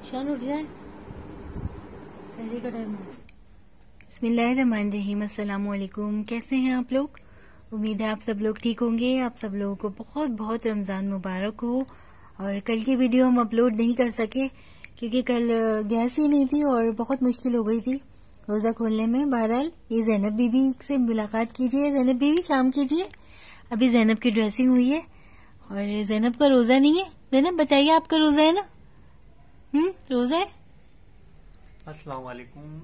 शान उठ जाए, सहरी का टाइम। बिस्मिल्लाहिर्रहमानिर्रहीम। अस्सलाम वालेकुम। कैसे हैं आप लोग? उम्मीद है आप सब लोग ठीक होंगे। आप सब लोगों को बहुत बहुत रमजान मुबारक हो। और कल की वीडियो हम अपलोड नहीं कर सके क्योंकि कल गैस ही नहीं थी और बहुत मुश्किल हो गई थी रोजा खोलने में। बहरहाल ये जैनब बीबी से मुलाकात कीजिए। जैनब बीबी शाम कीजिए। अभी जैनब की ड्रेसिंग हुई है और जैनब का रोजा नहीं है। जैनब बताइए, आपका रोजा है ना? रोजा है। अस्सलाम वालेकुम।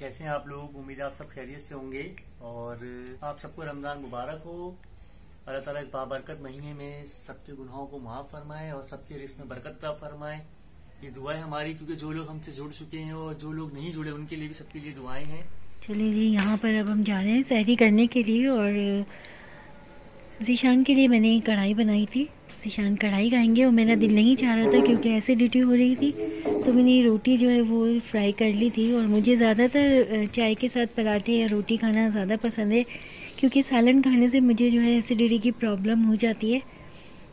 कैसे हैं आप लोग? उम्मीद है आप सब खैरियत से होंगे और आप सबको रमजान मुबारक हो। अल्लाह ताला इस बाबरकत महीने में सबके गुनाहों को माफ फरमाए और सबके रिस्क में बरकत अता फरमाए। ये दुआएं हमारी, क्योंकि जो लोग हमसे जुड़ चुके हैं और जो लोग नहीं जुड़े उनके लिए भी सबके लिए दुआएं हैं। चलिए जी, यहाँ पर अब हम जा रहे हैं सहरी करने के लिए और ज़ीशान के लिए मैंने कढ़ाई बनाई थी। ज़ीशान कढ़ाई खाएंगे और मेरा दिल नहीं चाह रहा था क्योंकि एसिडिटी हो रही थी, तो मैंने रोटी जो है वो फ्राई कर ली थी। और मुझे ज़्यादातर चाय के साथ पराठे या रोटी खाना ज़्यादा पसंद है क्योंकि सालन खाने से मुझे जो है एसिडिटी की प्रॉब्लम हो जाती है।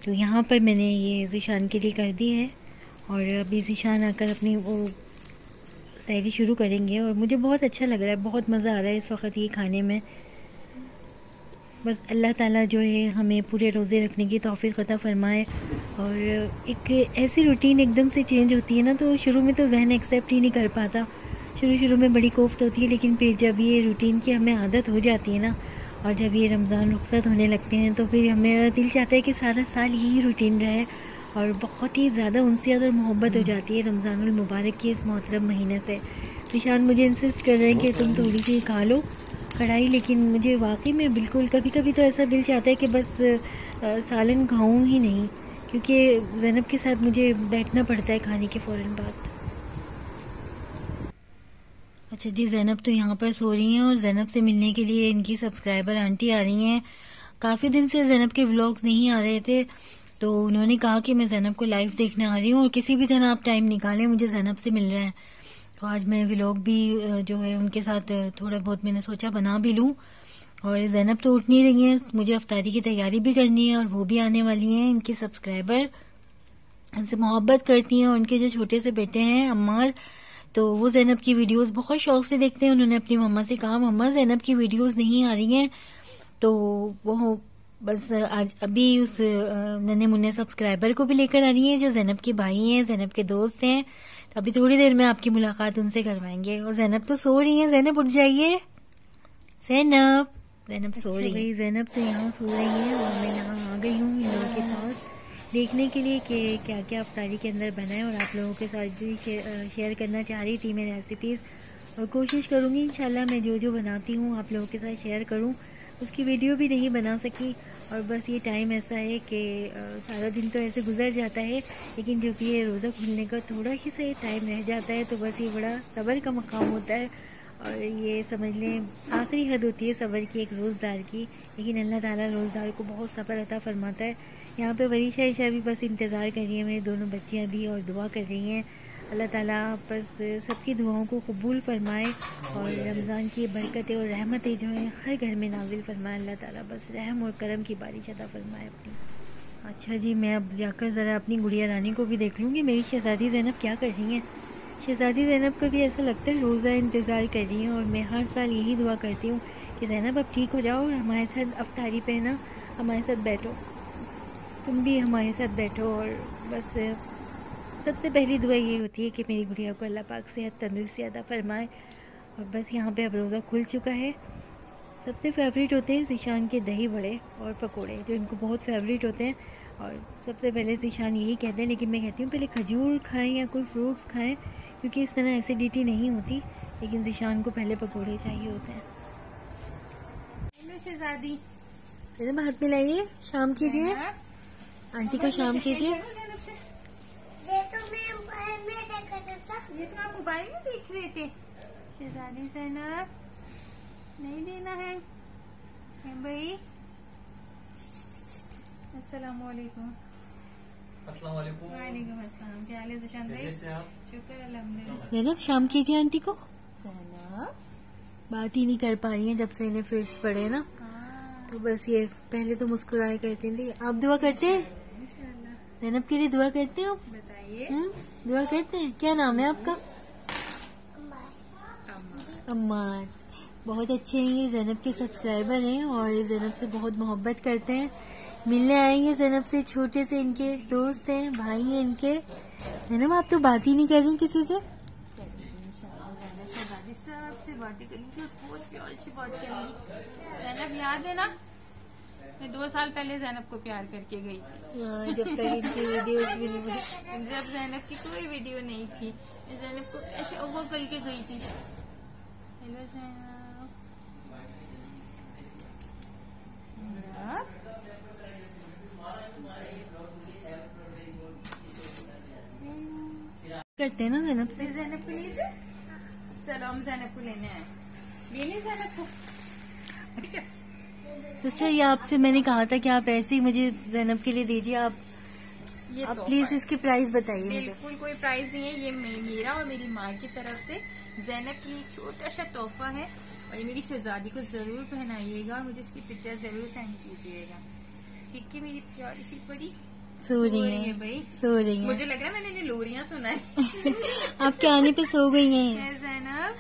तो यहाँ पर मैंने ये ज़ीशान के लिए कर दी है और अभी ज़ीशान आकर अपनी वो सहरी शुरू करेंगे और मुझे बहुत अच्छा लग रहा है, बहुत मज़ा आ रहा है इस वक्त ये खाने में। बस अल्लाह ताला जो है हमें पूरे रोज़े रखने की तौफीक अता फ़रमाए। और एक ऐसी रूटीन एकदम से चेंज होती है ना, तो शुरू में तो जहन एक्सेप्ट ही नहीं कर पाता। शुरू में बड़ी कोफ्त होती है, लेकिन फिर जब ये रूटीन की हमें आदत हो जाती है ना और जब ये रमज़ान रुखसत होने लगते हैं तो फिर मेरा दिल चाहता है कि सारा साल यही रूटीन रहे और बहुत ही ज़्यादा उनसियत और मोहब्बत हो जाती है रमज़ानुल मुबारक के इस मोहतरम महीने से। ज़ीशान मुझे इंसिस्ट कर रहे हैं कि तुम थोड़ी सी खा लो कढ़ाई, लेकिन मुझे वाकई में बिल्कुल कभी कभी तो ऐसा दिल चाहता है कि बस सालन खाऊं ही नहीं, क्योंकि ज़ैनब के साथ मुझे बैठना पड़ता है खाने के फ़ौरन बाद। अच्छा जी, ज़ैनब तो यहाँ पर सो रही हैं और ज़ैनब से मिलने के लिए इनकी सब्सक्राइबर आंटी आ रही हैं। काफ़ी दिन से ज़ैनब के व्लॉग्स नहीं आ रहे थे, तो उन्होंने कहा कि मैं ज़ैनब को लाइव देखने आ रही हूँ और किसी भी तरह आप टाइम निकालें, मुझे ज़ैनब से मिल रहा है। तो आज मैं व्लॉग भी जो है उनके साथ थोड़ा बहुत मैंने सोचा बना भी लूँ। और ज़ैनब तो उठ नहीं रही हैं, मुझे अफ्तारी की तैयारी भी करनी है और वो भी आने वाली हैं। इनकी सब्सक्राइबर उनसे मोहब्बत करती हैं और उनके जो छोटे से बेटे हैं अम्मार, तो वो ज़ैनब की वीडियोस बहुत शौक से देखते हैं। उन्होंने अपनी मम्मा से कहा मम्मा ज़ैनब की वीडियोस नहीं आ रही हैं, तो वो बस आज अभी उस नन्हे मुन्ने सब्सक्राइबर को भी लेकर आ रही हैं जो ज़ैनब के भाई हैं, ज़ैनब के दोस्त हैं। तो अभी थोड़ी देर में आपकी मुलाकात उनसे करवाएंगे। और ज़ैनब तो सो रही हैं। ज़ैनब उठ जाइए। ज़ैनब सो रही है। ज़ैनब तो यहाँ सो रही है और मैं यहाँ आ गई हूँ इन लोगों के पास देखने के लिए कि क्या क्या अफ्तारी के अंदर बना है और आप लोगों के साथ भी शेयर करना चाह रही थी मैं रेसिपीज़। और कोशिश करूँगी इंशाल्लाह मैं जो जो बनाती हूँ आप लोगों के साथ शेयर करूँ। उसकी वीडियो भी नहीं बना सकी और बस ये टाइम ऐसा है कि सारा दिन तो ऐसे गुजर जाता है, लेकिन जब ये रोज़ा खुलने का थोड़ा ही सा टाइम रह जाता है तो बस ये बड़ा सब्र का मकाम होता है और ये समझ लें आखिरी हद होती है सब्र की एक रोज़दार की। लेकिन अल्लाह ताला रोज़दार को बहुत सब्र अता फरमाता है। यहाँ पे वरीशा ईशा भी बस इंतज़ार कर रही है, मेरी दोनों बच्चियाँ भी, और दुआ कर रही हैं। अल्लाह ताला बस सबकी दुआओं को कबूल फरमाए और रमज़ान की बरकतें और रहमतें जो हैं हर घर में नाजिल फरमाए। अल्लाह ताला बस रहम और करम की बारिश अता फरमाए अपनी। अच्छा जी, मैं अब जाकर ज़रा अपनी गुड़िया रानी को भी देख लूँगी मेरी शहज़ादी ज़ैनब क्या कर रही हैं। शहज़ादी ज़ैनब का भी ऐसा लगता है रोज़ा इंतज़ार कर रही हैं और मैं हर साल यही दुआ करती हूँ कि ज़ैनब अब ठीक हो जाओ और हमारे साथ अफ्तारी पे ना हमारे साथ बैठो, तुम भी हमारे साथ बैठो। और बस सबसे पहली दुआ ये होती है कि मेरी गुड़िया को अल्लाह पाक सेहत तंदुरुस्ती अता फरमाए। और बस यहाँ पे अब रोज़ा खुल चुका है। सबसे फेवरेट होते हैं ज़ीशान के दही बड़े और पकोड़े, जो इनको बहुत फेवरेट होते हैं। और सबसे पहले ज़ीशान यही कहते हैं, लेकिन मैं कहती हूँ पहले खजूर खाएं या कोई फ्रूट्स खाएं क्योंकि इस तरह एसिडिटी नहीं होती, लेकिन ज़ीशान को पहले पकोड़े चाहिए होते हैं। शहज़ादी जरा हाथ मिलाइए, शाम कीजिए, आंटी का शाम कीजिए। ये तो आप मोबाइल में देख रहे थे। शहज़ादी ज़ैनब नहीं देना है भाई। अस्सलाम वालेकुम। वालेकुम अस्सलाम। क्या हाल है ज़ीशान भाई? शुक्र अल्हम्दुलिल्लाह। ज़ैनब शाम कीजिए आंटी को। ज़ैनब बात ही नहीं कर पा रही हैं जब से इन्हें फिट्स पड़े ना, तो बस ये पहले तो मुस्कुराया करती थी। आप दुआ करते हैं? जैनब के लिए दुआ करते हो? बताइए। दुआ करते हैं। क्या नाम है आपका? अम्मार। बहुत अच्छे हैं ये, जैनब के सब्सक्राइबर हैं और जैनब से बहुत मोहब्बत करते हैं। मिलने आएंगे जैनब से, छोटे से इनके दोस्त हैं, भाई हैं इनके। जैनब आप तो बात ही नहीं कर रही किसी से? सबसे बातें करेंगी, बहुत प्यार से बात करेंगी। जैनब याद है ना, मैं 2 साल पहले जैनब को प्यार करके गई थी। जब तक इनकी वीडियोस भी नहीं बनी। जब जैनब की कोई वीडियो नहीं थी, मैं जैनब को ऐसे ओवर करके गई थी। हेलो जैनब। करते हैं ना जैनब से। जैनब को लीजिए, चलो हम जैनब को लेने आए। ले लें जैनब को। ठीक है सिस्टर, ये आपसे मैंने कहा था कि आप ऐसे ही मुझे जैनब के लिए दीजिए। आप प्लीज इसकी प्राइस बताइए मुझे। बिल्कुल कोई प्राइस नहीं है, ये मेरा और मेरी माँ की तरफ से जैनब के लिए छोटा सा तोहफा है। और ये मेरी शहजादी को जरूर पहनाइएगा और मुझे इसकी पिक्चर जरूर सेंड कीजिएगा। ठीक है मेरी प्यारी सी परी। सो रही है भाई, सो रही है। मुझे लग रहा है मैंने इन्हें लोरियां सुना है। आपके आने पे सो गई हैं। जैनब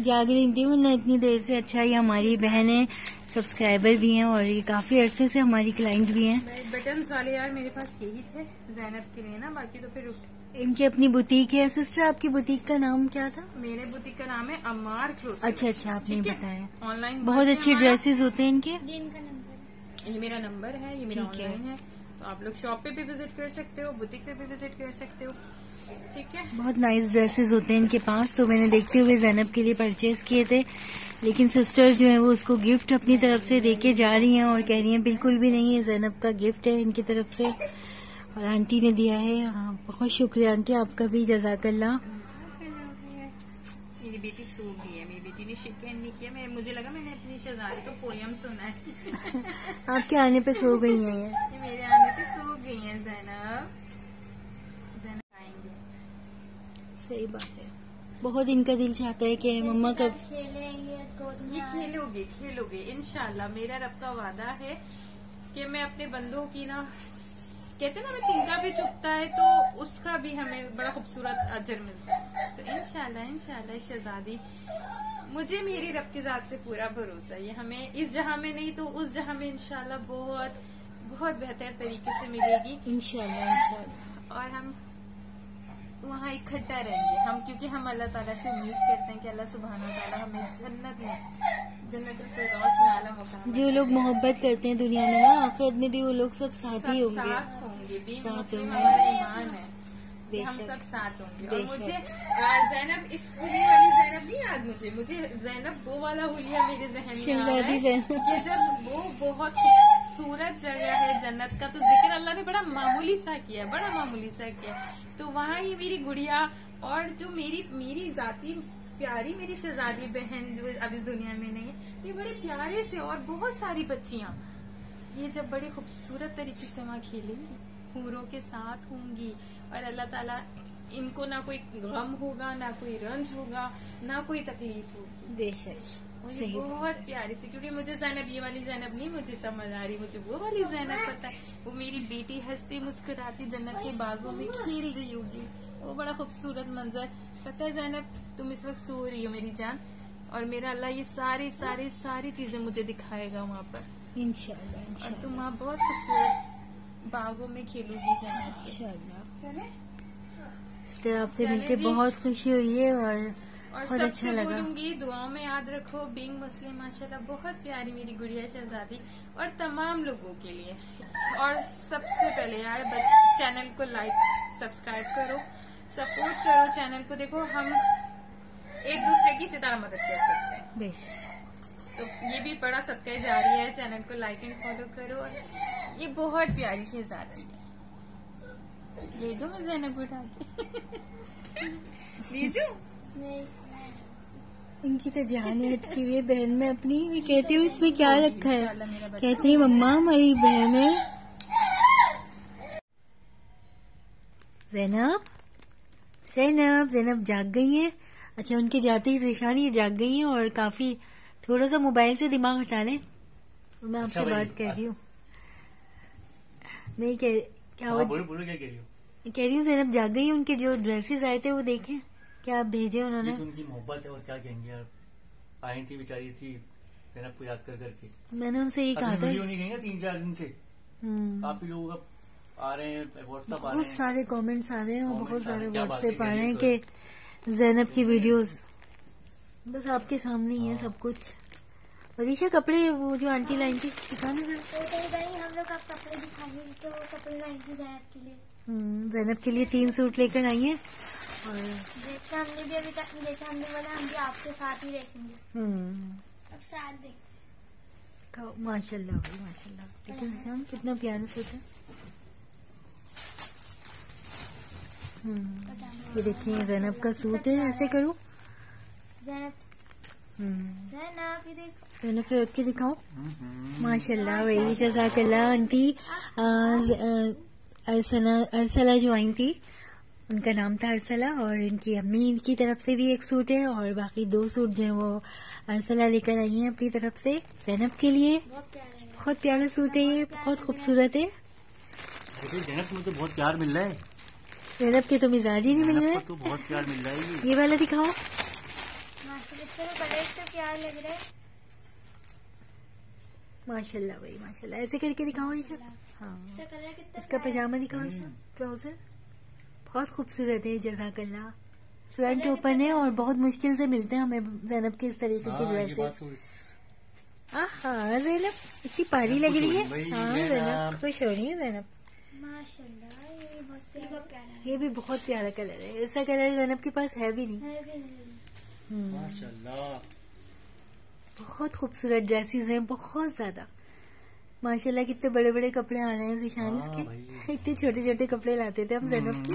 जाग रही थी वरना इतनी देर से। अच्छा, ये हमारी बहन है, सब्सक्राइबर भी हैं और ये काफी अरसे से हमारी क्लाइंट भी हैं। बटन्स वाले यार मेरे पास यही थे जैनब के लिए ना, बाकी तो फिर इनकी अपनी बुटीक है। सिस्टर, आपकी बुटीक का नाम क्या था? मेरे बुटीक का नाम है अम्मार क्लोथ। अच्छा, आपने बताया। ऑनलाइन बहुत अच्छे ड्रेसेस होते हैं इनके। ये मेरा नंबर है, ये मेरा ठीक है। ऑनलाइन है, तो आप लोग शॉप पे भी विजिट कर सकते हो, बुटीक पे भी विजिट कर सकते हो। ठीक है, बहुत नाइस ड्रेसेस होते हैं इनके पास। तो मैंने देखते हुए जैनब के लिए परचेज किए थे, लेकिन सिस्टर जो है वो उसको गिफ्ट अपनी तरफ से देके जा रही हैं और कह रही हैं बिल्कुल भी नहीं, है जैनब का गिफ्ट है इनकी तरफ से और आंटी ने दिया है। हाँ, बहुत शुक्रिया आंटी आपका भी, जज़ाकल्लाह। मेरी बेटी सो गई है, मेरी बेटी ने शिकन नहीं किया। मुझे लगा मैंने अपनी शहजादी को पोयम सुना है। आपके आने पे सो गई हैं ये मेरे आने पे सो गई है जैनब। आएंगे। सही बात है। बहुत इनका दिल चाहता है कि मम्मा कब ये खेलोगे इंशाल्लाह। मेरा रब का वादा है कि मैं अपने बंदों की ना, कहते ना, मैं तिनका भी चुपता है तो उसका भी हमें बड़ा खूबसूरत अजर मिलता है। तो इंशाल्लाह शहजादी, मुझे मेरी रब की जात से पूरा भरोसा है, ये हमें इस जहां में नहीं तो उस जहां में इंशाल्लाह बहुत बहुत बेहतर तरीके से मिलेगी इंशाल्लाह। और हम वहाँ इकट्ठा रहेंगे हम, क्योंकि हम अल्लाह ताला से उम्मीद करते हैं कि अल्लाह सुब्हाना ताला हमें जन्नतुल फिरदौस में आला मुकाम। जो लोग मोहब्बत करते हैं दुनिया में ना, आखिरत में भी वो लोग सब साथ ही होंगे। साथ होंगे, साथ होंगे। हमारा ईमान है, हम सब साथ होंगे। और मुझे जैनब, इस हुलिया वाली जैनब नहीं याद, मुझे जैनब वो वाला हुलिया मेरे जहन में आ रहा है कि जब वो बहुत खूबसूरत जगह है जन्नत का, तो जिक्र अल्लाह ने बड़ा मामूली सा किया, बड़ा मामूली सा किया। तो वहाँ ये मेरी गुड़िया और जो मेरी जाती प्यारी मेरी शहजादी बहन जो अब इस दुनिया में नहीं है, ये बड़े प्यारे से और बहुत सारी बच्चियां ये जब बड़े खूबसूरत तरीके से वहाँ खेलेंगी, हूरों के साथ होंगी और अल्लाह ताला इनको ना कोई गम होगा, ना कोई रंज होगा, ना कोई तकलीफ होगी। बेशक सही। बहुत प्यारी सी, क्योंकि मुझे जैनब, ये वाली जैनब नहीं मुझे समझ आ रही, मुझे वो वाली जैनब पता है। वो मेरी बेटी हंसती मुस्कुराती जन्नत के बागों में खेल रही होगी, वो बड़ा खूबसूरत मंजर। पता है जैनब, तुम इस वक्त सो रही हो मेरी जान, और मेरा अल्लाह ये सारी चीजें मुझे दिखाएगा वहाँ पर इंशाल्लाह। और तुम वहाँ बहुत खूबसूरत बागों में खेलोगी जन्नत। चले सिस्टर, आपसे मिलके बहुत खुशी हुई है और बहुत अच्छा सबसे लगा। बोलूंगी दुआओं में याद रखो, बीइंग मुस्लिम माशाल्लाह बहुत प्यारी मेरी गुड़िया शहजादी, और तमाम लोगों के लिए। और सबसे पहले यार चैनल को लाइक सब्सक्राइब करो, सपोर्ट करो चैनल को। देखो हम एक दूसरे की इसी तरह मदद कर सकते हैं, बेशक। तो ये भी बड़ा सदका जारी है। चैनल को लाइक एंड फॉलो करो। ये बहुत प्यारी शहजादी है, ये जो मैं जैनब को उठा के लीजू इनकी तो जान अटकी हुई है बहन में अपनी। मैं कहती हूँ इसमें क्या रखा है, कहती है मम्मा हमारी बहन है। जैनब जाग गई है। अच्छा, उनके जाते ही जिशान ये जाग गई है और काफी, थोड़ा सा मोबाइल से दिमाग हटा लें। मैं आपसे बात कर रही हूँ। मैं क्या वो बोलो क्या कह रही हो? कह रही हूँ ज़ैनब जाग गई। उनके जो ड्रेसेस आए थे वो देखे क्या भेजे उन्होंने। तो उनकी मोहब्बत है और क्या कहेंगे यार, आई थी बेचारी थी ज़ैनब को याद कर करके। मैंने उनसे यही कहा था, वीडियो नहीं गई ना 3-4 दिन से। काफी लोग अब आ रहे हैं, व्हाट्सएप आ रहे हैं, बहुत सारे कमेंट्स आ रहे हैं और बहुत सारे क्या व्हाट्सएप आ बातें रहे हैं करी कि ज़ैनब की वीडियोस बस आपके सामने ही है सब कुछ। अलीशा कपड़े वो जो आंटी लाइन थी दिखाने का, हम लोग आप कपड़े दिखाएंगे तो वो कपड़े लाएंगे ज़ैनब के लिए। ज़ैनब के लिए 3 सूट लेकर आई हैं और देखा हमने भी अभी तक नहीं देखा, हमने बोला हम भी आपके साथ ही देखेंगे। अब साथ देख माशाल्लाह भाई माशाल्लाह। लेकिन शाम कितना प्यारा सूट है। ये देखिए ज़ैनब का सूट है। ऐसे करो ज़ैनब ज़ैनब पे रख के दिखाओ। माशाल्लाह भाई जज़ाकल्लाह। आंटी अरसला जो आई थी उनका नाम था अरसला और इनकी अम्मी की तरफ से भी एक सूट है और बाकी 2 सूट जो है वो अरसला लेकर आई हैं अपनी तरफ से ज़ैनब के लिए। बहुत प्यारा सूट है, ये बहुत खूबसूरत है। ज़ैनब को तो बहुत प्यार मिल रहा है। ज़ैनब के तो मिजाज ही नहीं मिल रहा है। तो बहुत प्यार मिल रहा है। ये वाला दिखाओ। प्यार लग रहा है माशाल्लाह भाई माशाल्लाह। ऐसे करके दिखाओ ईशा। हाँ इसका पजामा दिखाओ ईशा, ट्राउजर बहुत खूबसूरत है जज़ाकल्लाह। फ्रंट ओपन है और बहुत मुश्किल से मिलते हैं हमें ज़ैनब के इस तरीके के ड्रेसेस। हाँ ज़ैनब इतनी प्यारी लग रही है। हाँ ज़ैनब खुश हो रही है ज़ैनब माशाल्लाह। ये बहुत प्यारा है। ये भी बहुत प्यारा कलर है। ऐसा कलर ज़ैनब के पास है भी नहीं। माशाल्लाह बहुत खूबसूरत ड्रेसेस हैं, बहुत ज्यादा माशाल्लाह। कितने बड़े बड़े कपड़े आ रहे हैं ज़ीशान इसके। इतने छोटे छोटे कपड़े लाते थे हम ज़ैनब की।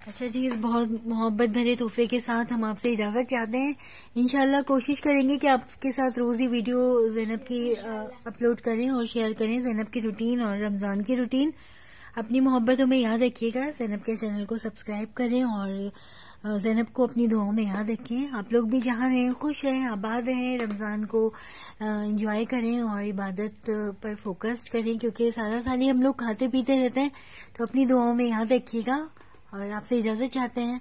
अच्छा जी, इस बहुत मोहब्बत भरे तोहफे के साथ हम आपसे इजाजत चाहते हैं। इंशाल्लाह कोशिश करेंगे कि आपके साथ रोज ही वीडियो ज़ैनब की अपलोड करें और शेयर करें, ज़ैनब की रूटीन और रमजान की रूटीन। अपनी मोहब्बतों में याद रखिएगा, ज़ैनब के चैनल को सब्सक्राइब करें और ज़ैनब को अपनी दुआओं में याद रखें। आप लोग भी जहाँ रहें खुश रहें, आबाद रहें, रमज़ान को एंजॉय करें और इबादत पर फोकस करें, क्योंकि सारा साल ही हम लोग खाते पीते रहते हैं। तो अपनी दुआओं में याद रखिएगा और आपसे इजाज़त चाहते हैं।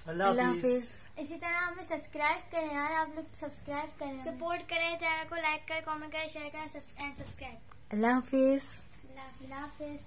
अल्लाह हाफिज। इसी तरह हमें सब्सक्राइब करें यार, आप लोग सब्सक्राइब करें, सपोर्ट करें, चैनल को लाइक करें, कमेंट करें, शेयर करें and subscribe. Allah Hafiz. Allah Hafiz.